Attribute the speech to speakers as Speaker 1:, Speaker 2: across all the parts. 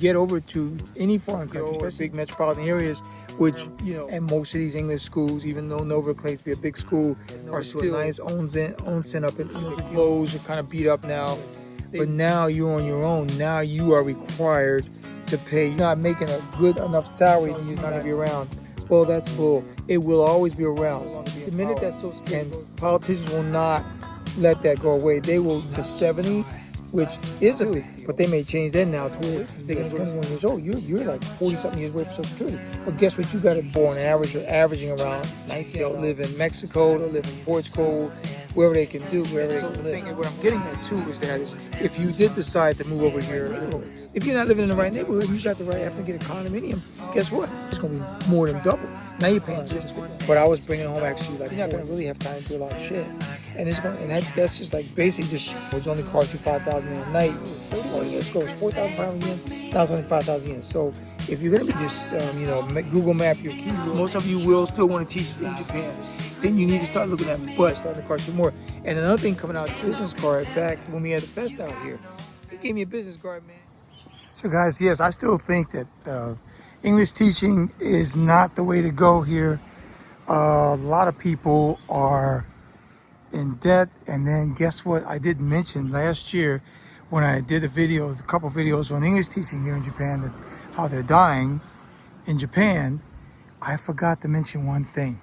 Speaker 1: get over to any foreign country, especially big metropolitan areas, which, you know, and most of these English schools, even though Nova claims to be a big school, are still nice, onsen up, and you know, the clothes are kind of beat up now. But now you're on your own. Now you are required to pay. You're not making a good enough salary, and you're not going to be around. Well, that's bull. It will always be around. The minute that's so scary, and politicians will not let that go away. They will to 70, which is a big, but they may change that now to where they get 21 years old. You're like 40-something years away from Social Security. But guess what? You got to born average, or averaging around 19. They'll live in Mexico, they'll live in Portugal, wherever they can do, wherever they can live. What I'm getting at too is that if you did decide to move over here, if you're not living in the right neighborhood, you have to get a condominium. Guess what? It's going to be more than double. Now you're paying just. But I was bringing home actually like you're not going to really have time to do a lot of shit, and it's going, and that's just like basically just it's only cost you 5,000 yen a night. 31 years ago, it's 4,500 yen. Now it's only 5,000 yen. So if you're going to be just Google Map your keywords, most of you will still want to teach in Japan. Then you need to start looking at bus, starting to cost you more. And another thing coming out, business card back when we had the fest out here, they gave me a business card, man. So guys, yes, I still think that English teaching is not the way to go here. A lot of people are in debt, and then guess what? I did mention last year when I did a couple videos on English teaching here in Japan, that how they're dying in Japan. I forgot to mention one thing.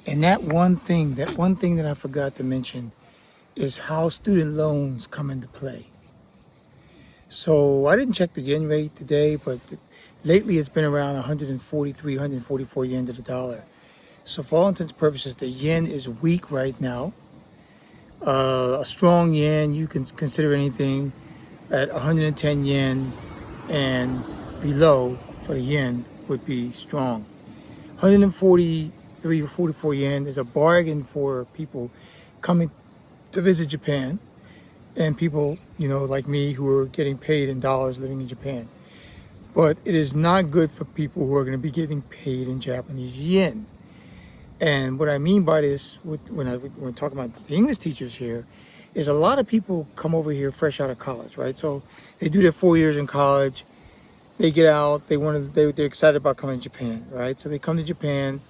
Speaker 1: And that one thing that I forgot to mention is how student loans come into play. So I didn't check the yen rate today, but lately it's been around 143, 144 yen to the dollar. So for all intents and purposes, the yen is weak right now. A strong yen, you can consider anything at 110 yen and below for the yen would be strong. 143 or 44 yen is a bargain for people coming to visit Japan, and people, like me, who are getting paid in dollars living in Japan. But it is not good for people who are going to be getting paid in Japanese yen. And what I mean by this, when talking about the English teachers here, is a lot of people come over here fresh out of college, right? So they do their 4 years in college, they get out, they're excited about coming to Japan, right? So they come to Japan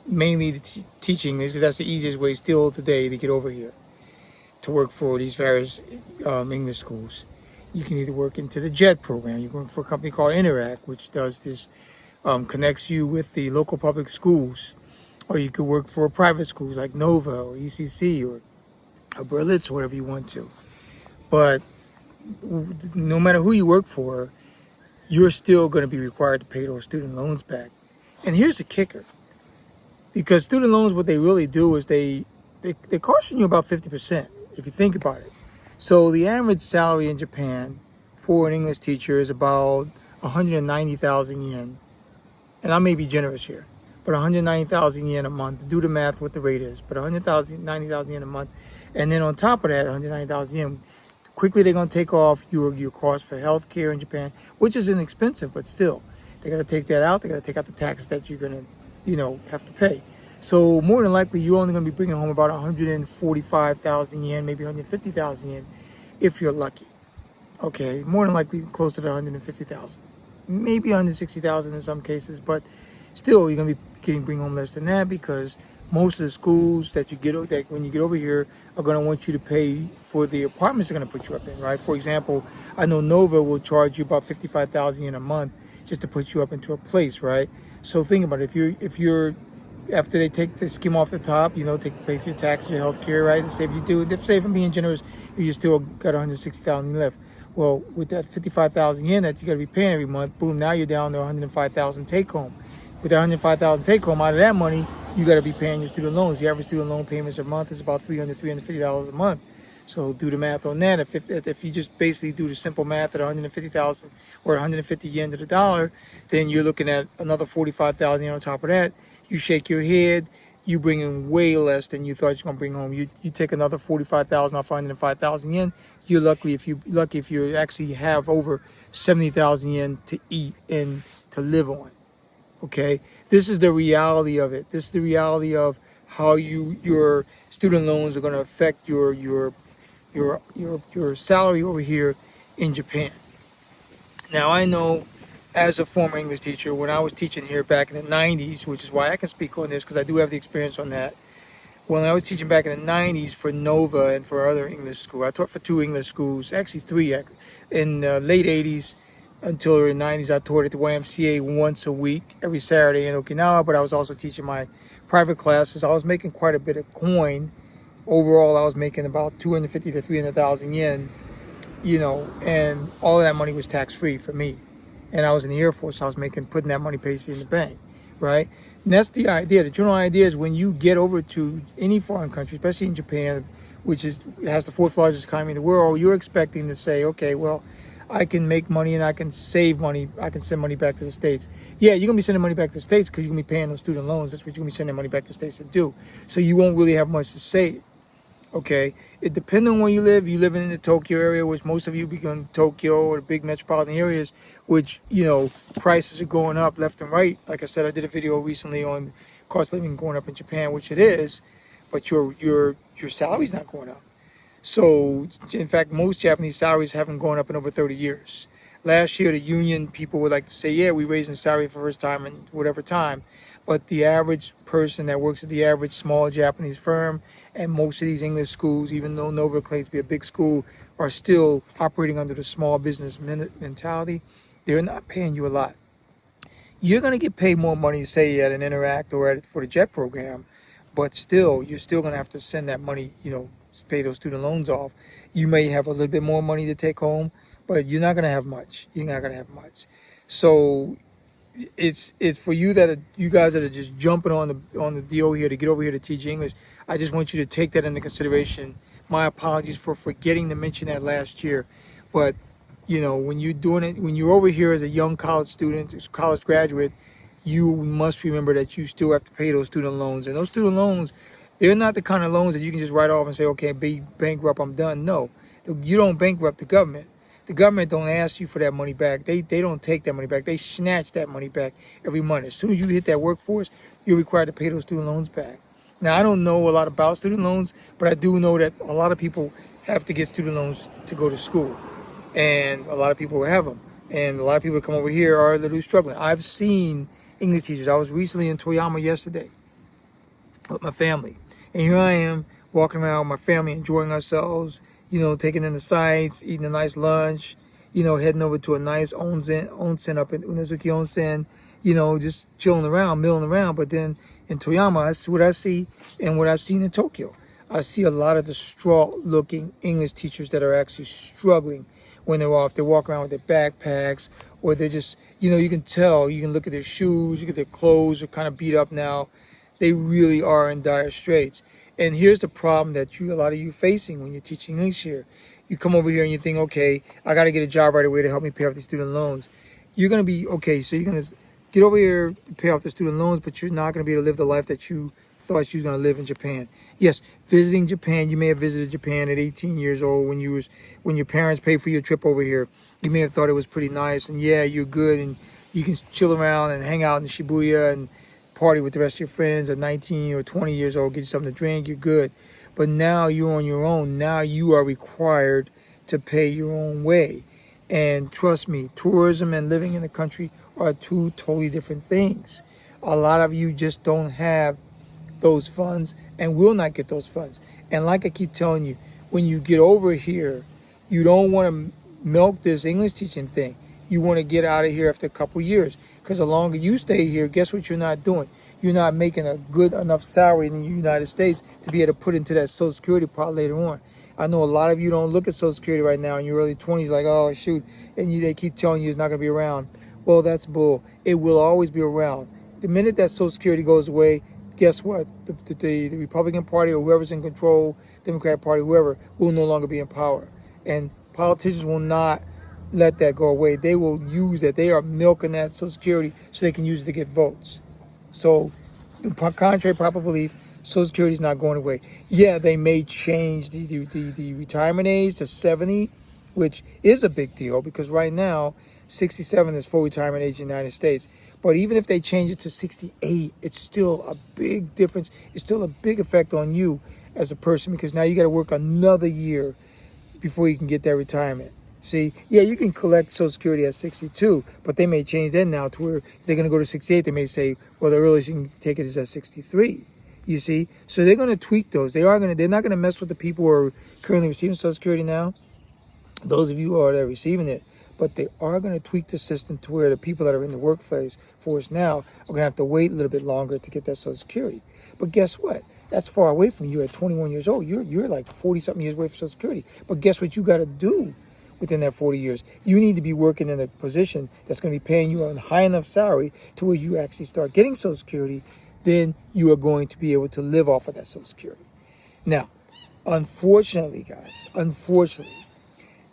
Speaker 1: mainly to teach English, because that's the easiest way still today to get over here to work for these various English schools. You can either work into the JET program. You work for a company called Interact, which does this, connects you with the local public schools, or you could work for private schools like Nova or ECC or Berlitz, or whatever you want to. But no matter who you work for, you're still going to be required to pay those student loans back. And here's the kicker. Because student loans, what they really do is they costing you about 50%, if you think about it. So the average salary in Japan for an English teacher is about 190,000 yen. And I may be generous here, but 190,000 yen a month. Do the math what the rate is, but 90,000 yen a month. And then on top of that, 190,000 yen, quickly they're going to take off your cost for health care in Japan, which is inexpensive, but still. They got to take that out. They got to take out the taxes that you're going to, have to pay. So more than likely, you're only going to be bringing home about 145,000 yen, maybe 150,000 yen, if you're lucky. Okay, more than likely close to the 150,000, maybe 160,000 in some cases, but still you're going to be bring home less than that, because most of the schools that when you get over here are going to want you to pay for the apartments they're going to put you up in, right? For example, I know Nova will charge you about 55,000 yen a month just to put you up into a place, right? So think about it. If you're after they take the skim off the top, pay for your taxes, your health care, right? Say if I'm being generous, you still got 160,000 left. Well, with that 55,000 yen that you got to be paying every month, boom, now you're down to 105,000 take home. With that 105,000 take home, out of that money, you got to be paying your student loans. The average student loan payments a month is about $350 a month. So do the math on that. If you just basically do the simple math at 150,000 or 150 yen to the dollar, then you're looking at another 45,000 yen on top of that. You shake your head, you bring in way less than you thought you were going to bring home. You take another 45,000 off 105,000 yen. You're lucky if you actually have over 70,000 yen to eat and to live on. Okay, this is the reality of it. This is the reality of how your student loans are going to affect your salary over here in Japan. Now, I know as a former English teacher, when I was teaching here back in the 90s, which is why I can speak on this because I do have the experience on that. When I was teaching back in the 90s for Nova and for other English schools, I taught for 2 English schools, actually 3. In the late 80s until the 90s, I taught at the YMCA once a week, every Saturday in Okinawa, but I was also teaching my private classes. I was making quite a bit of coin. Overall, I was making about 250 to 300,000 yen, and all of that money was tax-free for me. And I was in the Air Force, so I was putting that money basically in the bank, right? And that's the idea. The general idea is when you get over to any foreign country, especially in Japan, which has the 4th largest economy in the world, you're expecting to say, okay, well, I can make money and I can save money. I can send money back to the States. Yeah, you're going to be sending money back to the States because you're going to be paying those student loans. That's what you're going to be sending money back to the States to do. So you won't really have much to save. Okay, it depends on where you live. You live in the Tokyo area, which most of you be going to Tokyo or the big metropolitan areas, which prices are going up left and right. Like I said, I did a video recently on cost of living going up in Japan, which it is, but your salary's not going up. So, in fact, most Japanese salaries haven't gone up in over 30 years. Last year, the union people would like to say, yeah, we're raising salary for the first time in whatever time. But the average person that works at the average small Japanese firm and most of these English schools, even though Nova claims to be a big school, are still operating under the small business mentality. They're not paying you a lot. You're going to get paid more money, say, at an Interact or for the JET program, but still, you're still going to have to send that money, pay those student loans off. You may have a little bit more money to take home, but you're not going to have much. You're not going to have much. So it's for you guys that are just jumping on the deal here to get over here to teach English. I just want you to take that into consideration. My apologies for forgetting to mention that last year, but when you're doing it, when you're over here as a young college student, college graduate, you must remember that you still have to pay those student loans. And those student loans, they're not the kind of loans that you can just write off and say, okay, be bankrupt, I'm done. No, you don't bankrupt the government. The government don't ask you for that money back. They don't take that money back. They snatch that money back every month. As soon as you hit that workforce, you're required to pay those student loans back. Now, I don't know a lot about student loans, but I do know that a lot of people have to get student loans to go to school. And a lot of people have them. And a lot of people that come over here are literally struggling. I've seen English teachers. I was recently in Toyama yesterday with my family. And here I am walking around with my family, enjoying ourselves, taking in the sights, eating a nice lunch, heading over to a nice onsen up in Unazuki Onsen, just chilling around, milling around. But then in Toyama, that's what I see and what I've seen in Tokyo. I see a lot of distraught-looking English teachers that are actually struggling when they're off. They walk around with their backpacks, or they're just, you can tell, you can look at their shoes, look at their clothes, are kind of beat up now. They really are in dire straits. And here's the problem that a lot of you facing when you're teaching English here. You come over here and you think, okay, I got to get a job right away to help me pay off these student loans. You're going to be, okay, so you're going to get over here, pay off the student loans, but you're not going to be able to live the life that you thought you was going to live in Japan. Yes, visiting Japan, you may have visited Japan at 18 years old when your parents paid for your trip over here. You may have thought it was pretty nice, and yeah, you're good, and you can chill around and hang out in Shibuya and party with the rest of your friends at 19 or 20 years old, get you something to drink, you're good. But now you're on your own. Now you are required to pay your own way. And trust me, tourism and living in the country are two totally different things. A lot of you just don't have those funds and will not get those funds. And like I keep telling you, when you get over here, you don't want to milk this English teaching thing. You want to get out of here after a couple years, because the longer you stay here, guess what you're not doing? You're not making a good enough salary in the United States to be able to put into that Social Security pot later on. I know a lot of you don't look at Social Security right now in your early 20s like, oh, shoot, and they keep telling you it's not going to be around. Well, that's bull. It will always be around. The minute that Social Security goes away, guess what? The Republican Party or whoever's in control, Democratic Party, whoever, will no longer be in power. And politicians will not let that go away. They will use that. They are milking that Social Security so they can use it to get votes. So, contrary to popular belief, Social Security is not going away. Yeah, they may change the retirement age to 70, which is a big deal because right now, 67 is full retirement age in the United States. But even if they change it to 68, it's still a big difference. It's still a big effect on you as a person because now you got to work another year before you can get that retirement. See, yeah, you can collect Social Security at 62, but they may change that now to where if they're going to go to 68, they may say, well, the earliest you can take it is at 63. You see, so they're going to tweak those. They're not going to mess with the people who are currently receiving Social Security now. Those of you who are receiving it, but they are going to tweak the system to where the people that are in the workforce now are going to have to wait a little bit longer to get that Social Security. But guess what? That's far away from you at 21 years old. You're like 40-something years away from Social Security. But guess what you got to do within that 40 years? You need to be working in a position that's going to be paying you a high enough salary to where you actually start getting Social Security. Then you are going to be able to live off of that Social Security. Now, unfortunately, guys,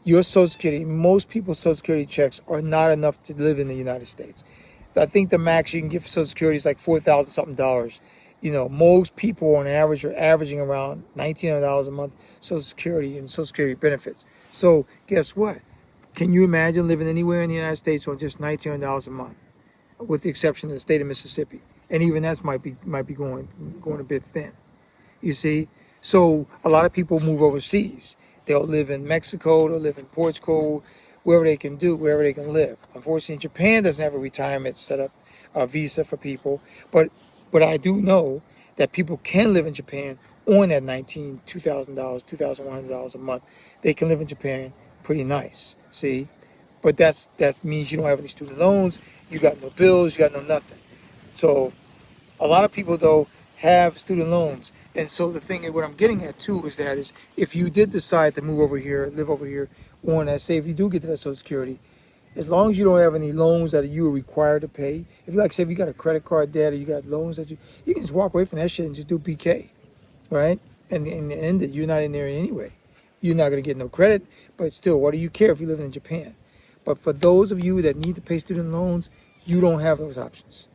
Speaker 1: your Social Security, most people's Social Security checks are not enough to live in the United States. I think the max you can get for Social Security is like $4,000 something dollars. Most people on average are averaging around $1,900 a month Social Security and Social Security benefits. So guess what? Can you imagine living anywhere in the United States on just $1,900 a month, with the exception of the state of Mississippi? And even that might be going a bit thin. You see, so a lot of people move overseas. They'll live in Mexico, they'll live in Portugal, wherever they can live. Unfortunately, Japan doesn't have a retirement set up, visa for people. But I do know that people can live in Japan on that $2,000, $2,100 a month. They can live in Japan pretty nice, see? But that means you don't have any student loans, you got no bills, you got no nothing. So a lot of people, though, have student loans. And so the thing, what I'm getting at too, is if you did decide to move over here, live over here, on that, say if you do get to that Social Security, as long as you don't have any loans that you are required to pay, if you got a credit card debt or you got loans that you can just walk away from that shit and just do PK, right? And end it. You're not in there anyway. You're not going to get no credit, but still, what do you care if you live in Japan? But for those of you that need to pay student loans, you don't have those options.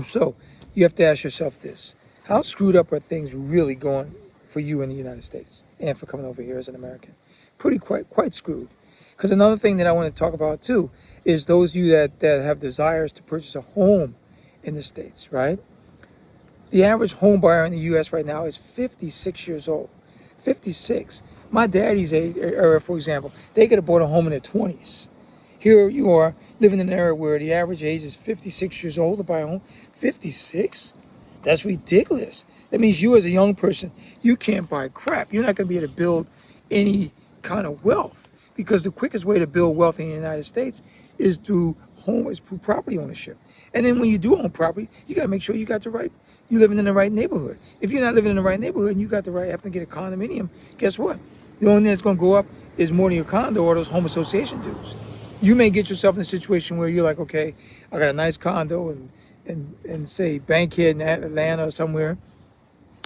Speaker 1: So you have to ask yourself this: how screwed up are things really going for you in the United States and for coming over here as an American? Quite screwed. Because another thing that I want to talk about too is those of you that have desires to purchase a home in the States, right? The average home buyer in the U.S. right now is 56 years old. 56. My daddy's age, or for example, they could have bought a home in their 20s. Here you are living in an area where the average age is 56 years old to buy a home. 56? That's ridiculous. That means you as a young person, you can't buy crap. You're not going to be able to build any kind of wealth, because the quickest way to build wealth in the United States is through property ownership. And then when you do own property, you got to make sure you're living in the right neighborhood. If you're not living in the right neighborhood and you happen to get a condominium, guess what? The only thing that's going to go up is more than your condo or those home association dues. You may get yourself in a situation where you're like, okay, I got a nice condo and say Bankhead in Atlanta or somewhere,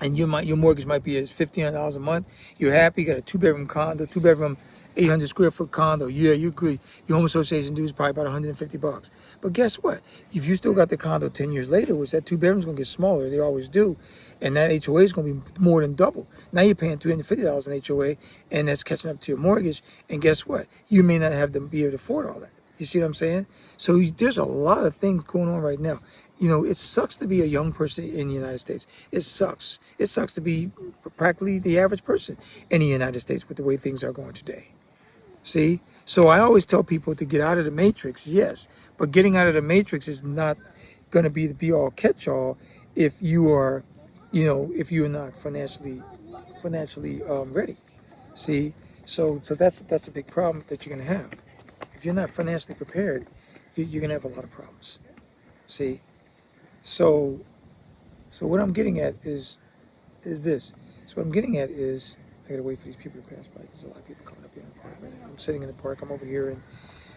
Speaker 1: and your mortgage might be at $1,500 a month. You're happy, you got a 2-bedroom condo, 2-bedroom 800 square foot condo. Yeah, you agree. Your home association dues probably about $150. But guess what? If you still got the condo 10 years later, which that 2 bedrooms going to get smaller, they always do, and that HOA is going to be more than double. Now you're paying $350 in HOA, and that's catching up to your mortgage. And guess what? You may not have to be able to afford all that. You see what I'm saying? So there's a lot of things going on right now. It sucks to be a young person in the United States. It sucks. It sucks to be practically the average person in the United States with the way things are going today. See? So I always tell people to get out of the matrix, yes. But getting out of the matrix is not going to be the be-all, catch-all if you are, if you're not financially ready. See? So that's a big problem that you're going to have. If you're not financially prepared, you're going to have a lot of problems. See? So what I'm getting at is this. So what I'm getting at is, I gotta wait for these people to pass by. There's a lot of people coming up here in the park right now. I'm sitting in the park. I'm over here in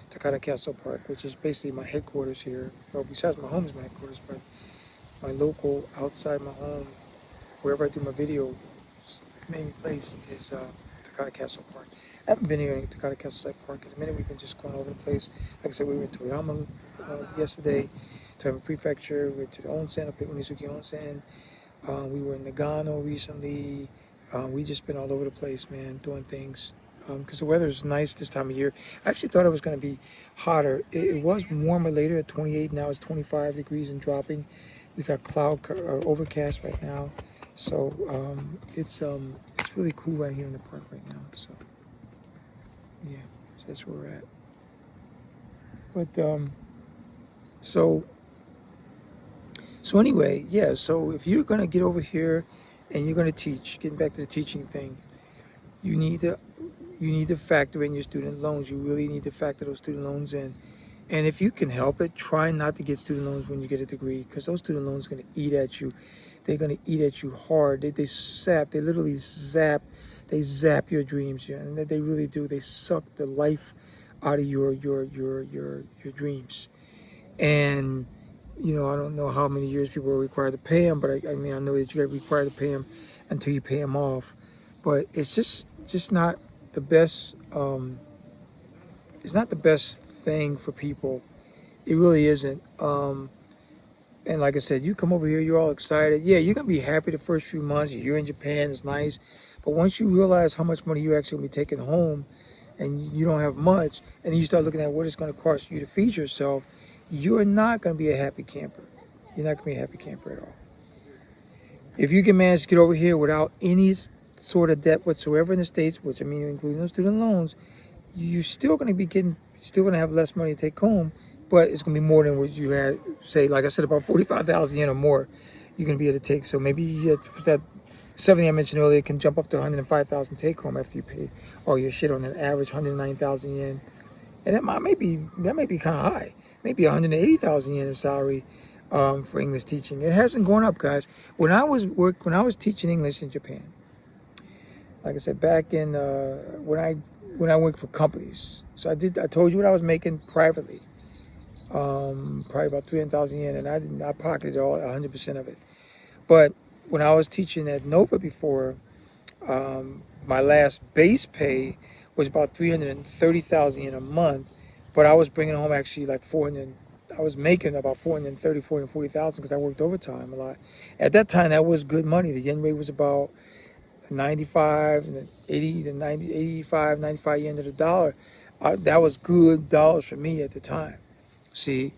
Speaker 1: Takata Castle Park, which is basically my headquarters here. Well, besides my home is my headquarters, but my local, outside my home, wherever I do my video, main place is Takata Castle Park. I haven't been here in Takata Castle Park in a minute. We've been just going all over the place. Like I said, we were in Toyama yesterday, Toyama Prefecture. We went to the onsen, up at Unizuki Onsen. We were in Nagano recently. We just been all over the place, man, doing things. Because the weather is nice this time of year. I actually thought it was going to be hotter. It was warmer later at 28. Now it's 25 degrees and dropping. We got overcast right now. So it's really cool right here in the park right now. So Yeah, so that's where we're at. But so so anyway, yeah. So if you're gonna get over here and you're gonna teach, getting back to the teaching thing, you need to factor in your student loans. You really need to factor those student loans in. And if you can help it, try not to get student loans when you get a degree, because those student loans are going to eat at you. They're going to eat at you hard. They literally zap your dreams. Yeah, and they really do. They suck the life out of your dreams. And I don't know how many years people are required to pay them, but I mean, I know that you got to be required to pay them until you pay them off. But it's just not the best. It's not the best thing for people. It really isn't. And like I said, you come over here, you're all excited. Yeah, you're gonna be happy the first few months. You're in Japan, it's nice. But once you realize how much money you're actually gonna be taking home, and you don't have much, and then you start looking at what it's gonna cost you to feed yourself, you're not gonna be a happy camper. You're not gonna be a happy camper at all. If you can manage to get over here without any sort of debt whatsoever in the States, which I mean, including those student loans, you're still going to be still going to have less money to take home, but it's going to be more than what you had, say, like I said, about 45,000 yen or more, you're going to be able to take. So maybe that 70 I mentioned earlier can jump up to 105,000 take home after you pay all your shit on an average 109,000 yen. And that may be kind of high. Maybe 180,000 yen in salary for English teaching. It hasn't gone up, guys. When I was teaching English in Japan, like I said, back in when I worked for companies. So I told you what I was making privately, probably about 300,000 yen, and I pocketed all 100% of it. But when I was teaching at Nova before, my last base pay was about 330,000 yen a month, but I was bringing home actually like 400. I was making about 430, 440,000 because I worked overtime a lot. At that time, that was good money. The yen rate was about 95 and 80 to 90, 85, 95 yen to the dollar. That was good dollars for me at the time. See,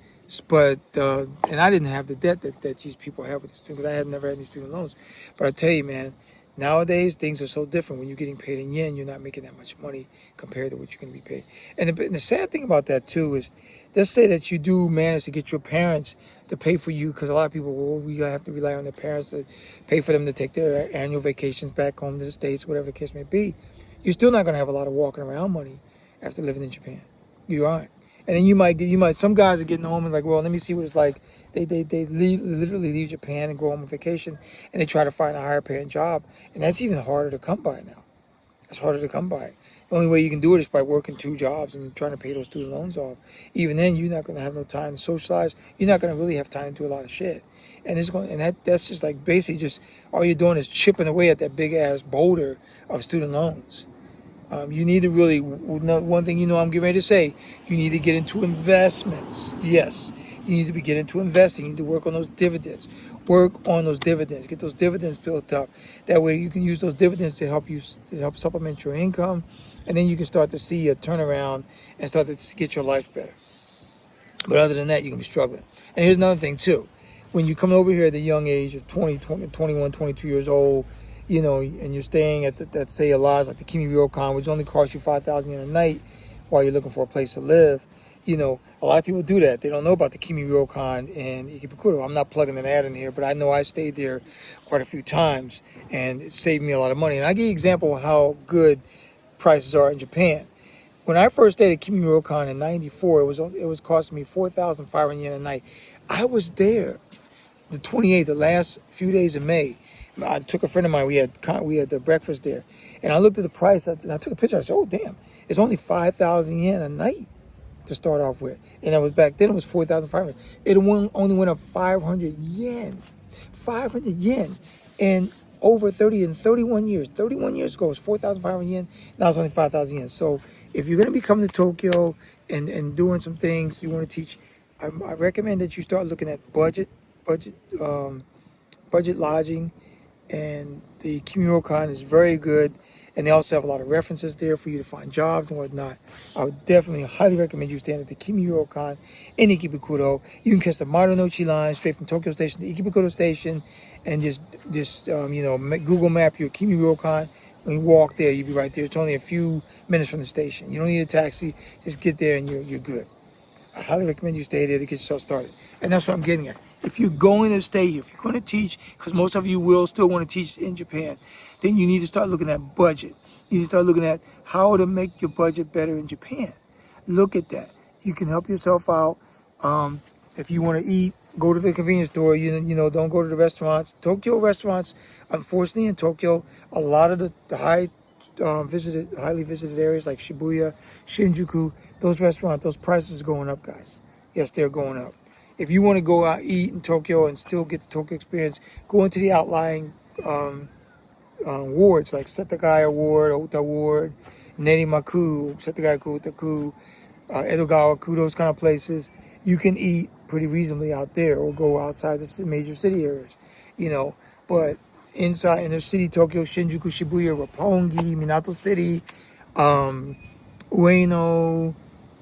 Speaker 1: but and I didn't have the debt that these people have with the students, because I had never had any student loans. But I tell you, man, nowadays things are so different. When you're getting paid in yen, you're not making that much money compared to what you're going to be paid. And the sad thing about that too is, let's say that you do manage to get your parents to pay for you, because a lot of people we have to rely on their parents to pay for them to take their annual vacations back home to the States, whatever the case may be. You're still not going to have a lot of walking around money after living in Japan. You aren't. And then you might. Some guys are getting home and like, well, let me see what it's like. They literally leave Japan and go home on vacation, and they try to find a higher paying job, and that's even harder to come by now. It's harder to come by. The only way you can do it is by working 2 jobs and trying to pay those student loans off. Even then, you're not going to have no time to socialize. You're not going to really have time to do a lot of shit. And that's just like basically just all you're doing is chipping away at that big ass boulder of student loans. You need to really, one thing I'm getting ready to say, you need to get into investments. Yes, you need to get into investing. You need to work on those dividends. Work on those dividends. Get those dividends built up. That way you can use those dividends to help supplement your income. And then you can start to see a turnaround and start to get your life better. But other than that, you're going to be struggling. And here's another thing, too. When you come over here at the young age of 20, 21, 22 years old, and you're staying at that say a lodge like the Kimi Ryokan, which only costs you 5,000 yen a night while you're looking for a place to live. A lot of people do that. They don't know about the Kimi Ryokan in Ikebukuro. I'm not plugging an ad in here, but I know I stayed there quite a few times, and it saved me a lot of money. And I give you an example of how good prices are in Japan. When I first stayed at Kimi Ryokan in '94, it was costing me 4,500 yen a night. I was there the 28th, the last few days of May. I took a friend of mine. We had the breakfast there, and I looked at the price. And I took a picture. I said, "Oh, damn! It's only 5,000 yen a night to start off with." And it was back then. It was 4,500. It only went up 500 yen, 500 yen, and over 31 years. 31 years ago, it was 4,500 yen. Now it's only 5,000 yen. So if you're gonna be coming to Tokyo and doing some things you want to teach, I recommend that you start looking at budget lodging. And the Kimi Ryokan is very good, and they also have a lot of references there for you to find jobs and whatnot. I would definitely highly recommend you staying at the Kimi Ryokan in Ikebukuro. You can catch the Marunouchi line straight from Tokyo Station to Ikebukuro Station, and just Google map your Kimi Ryokan. When you walk there, you'll be right there. It's only a few minutes from the station. You don't need a taxi. Just get there and you're good. I highly recommend you stay there to get yourself started. And that's what I'm getting at. If you're going to stay here, if you're going to teach, because most of you will still want to teach in Japan, then you need to start looking at budget. You need to start looking at how to make your budget better in Japan. Look at that. You can help yourself out. If you want to eat, go to the convenience store. You know, don't go to the restaurants. Tokyo restaurants, unfortunately, in Tokyo, a lot of the highly visited areas like Shibuya, Shinjuku, those restaurants, those prices are going up, guys. Yes, they're going up. If you want to go out eat in Tokyo and still get the Tokyo experience, go into the outlying wards like Setagaya Ward, Ota Ward, Nerimaku, Setagaya-ku, Ota-ku, Edogawa-ku, those kind of places. You can eat pretty reasonably out there or go outside the major city areas, you know. But inside in the city, Tokyo, Shinjuku, Shibuya, Roppongi, Minato City, Ueno,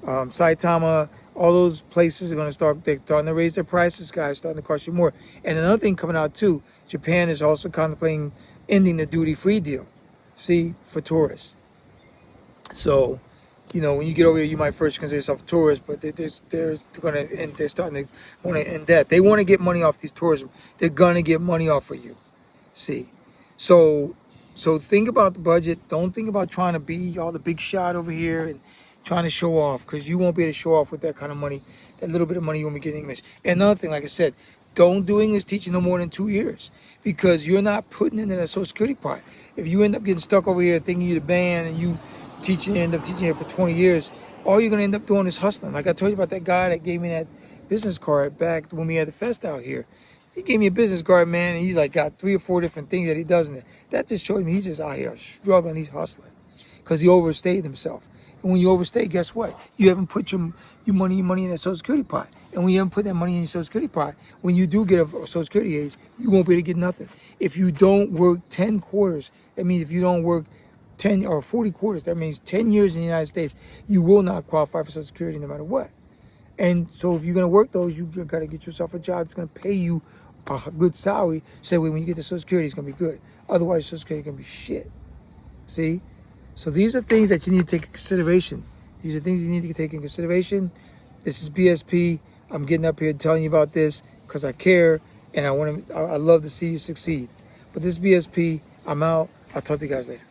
Speaker 1: Saitama, all those places are going to they're starting to raise their prices, guys, starting to cost you more. And another thing coming out too, Japan is also contemplating ending the duty-free deal, see, for tourists. So, you know, when you get over here, you might first consider yourself a tourist, but they're starting to want to end that. They want to get money off these tourism. They're going to get money off of you, see. So think about the budget. Don't think about trying to be all the big shot over here and trying to show off, because you won't be able to show off with that kind of money. That little bit of money you won't be getting English. And another thing, like I said, don't do English teaching no more than 2 years, because you're not putting into that Social Security part. If you end up getting stuck over here thinking you're the band and you end up teaching here for 20 years, all you're going to end up doing is hustling. Like I told you about that guy that gave me that business card back when we had the fest out here. He gave me a business card, man, and he's like got 3 or 4 different things that he does in it. That just showed me he's just out here struggling, he's hustling, because he overstayed himself. And when you overstay, guess what? You haven't put your money in that Social Security pot. And when you haven't put that money in your Social Security pot, when you do get a Social Security age, you won't be able to get nothing. If you don't work 10 quarters, that means if you don't work 10 or 40 quarters, that means 10 years in the United States, you will not qualify for Social Security no matter what. And so if you're going to work those, you got to get yourself a job that's going to pay you a good salary, so that way when you get the Social Security, it's going to be good. Otherwise, Social Security is going to be shit. See? So these are things that you need to take into consideration. These are things you need to take into consideration. This is BSP. I'm getting up here telling you about this because I care and I love to see you succeed. But this is BSP. I'm out. I'll talk to you guys later.